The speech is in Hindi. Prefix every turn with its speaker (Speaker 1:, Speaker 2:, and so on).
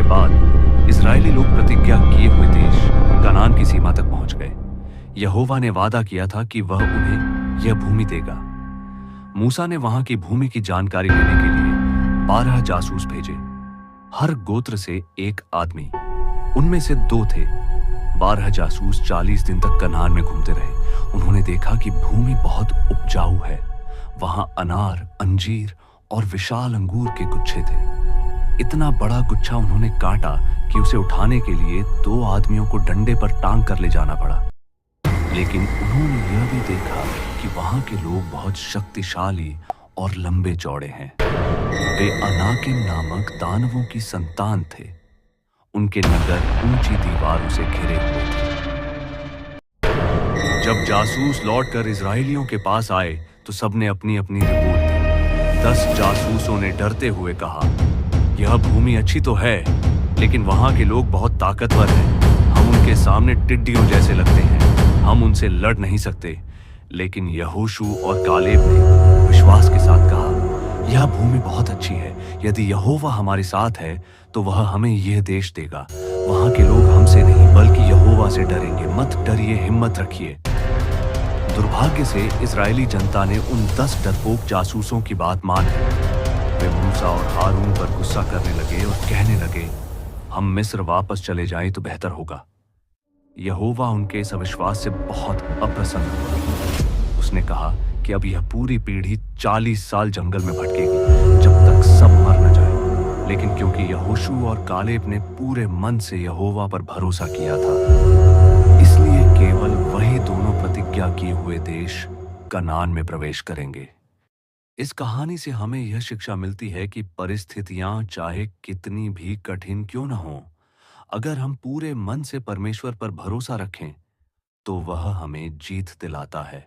Speaker 1: बाद इजरायली लोग प्रतिज्ञा किए हुए देश कनान की सीमा तक पहुंच गए। यहोवा ने वादा किया था कि वह उन्हें यह भूमि देगा। मूसा ने वहां की भूमि की जानकारी लेने के लिए 12 जासूस भेजे, हर गोत्र से एक आदमी। उनमें से 2 थे। 12 जासूस 40 दिन तक कनान में घूमते रहे। उन्होंने देखा कि भूमि बहुत उपजाऊ है। वहां अनार, अंजीर और विशाल अंगूर के गुच्छे थे। इतना बड़ा गुच्छा उन्होंने काटा कि उसे उठाने के लिए 2 आदमियों को डंडे पर टांग कर ले जाना पड़ा। लेकिन उन्होंने यह भी देखा कि वहां के लोग बहुत शक्तिशाली और लंबे चौड़े हैं। वे अनाकिम नामक दानवों की संतान थे। उनके नगर ऊंची दीवारों से घिरे हुए थे। जब जासूस लौटकर इजरायलियों के पास आए तो सबने अपनी अपनी रिपोर्ट दी। 10 जासूसों ने डरते हुए कहा, यह भूमि अच्छी तो है, लेकिन वहां के लोग बहुत ताकतवर हैं। हम उनके सामने टिड्डियों जैसे लगते हैं। हम उनसे लड़ नहीं सकते। लेकिन यहोशू और कालेब ने विश्वास के साथ कहा, यह भूमि बहुत अच्छी है। यदि यहोवा हमारे साथ है तो वह हमें यह देश देगा। वहां के लोग हमसे नहीं बल्कि यहोवा से डरेंगे। मत डरिए, हिम्मत रखिए। दुर्भाग्य से इजरायली जनता ने उन 10 डरपोक जासूसों की बात मान ली। वे मूसा और हारून पर गुस्सा करने लगे और कहने लगे, हम मिस्र वापस चले जाएं तो बेहतर होगा। यहोवा उनके इस अविश्वास से बहुत अप्रसन्न हुआ। उसने कहा कि अब यह पूरी पीढ़ी 40 साल जंगल में भटकेगी, जब तक सब मर न जाए। लेकिन क्योंकि यहोशू और कालेब ने पूरे मन से यहोवा पर भरोसा किया था, इसलिए केवल वही दोनों प्रतिज्ञा किए हुए देश कनान में प्रवेश करेंगे। इस कहानी से हमें यह शिक्षा मिलती है कि परिस्थितियां चाहे कितनी भी कठिन क्यों न हो, अगर हम पूरे मन से परमेश्वर पर भरोसा रखें तो वह हमें जीत दिलाता है।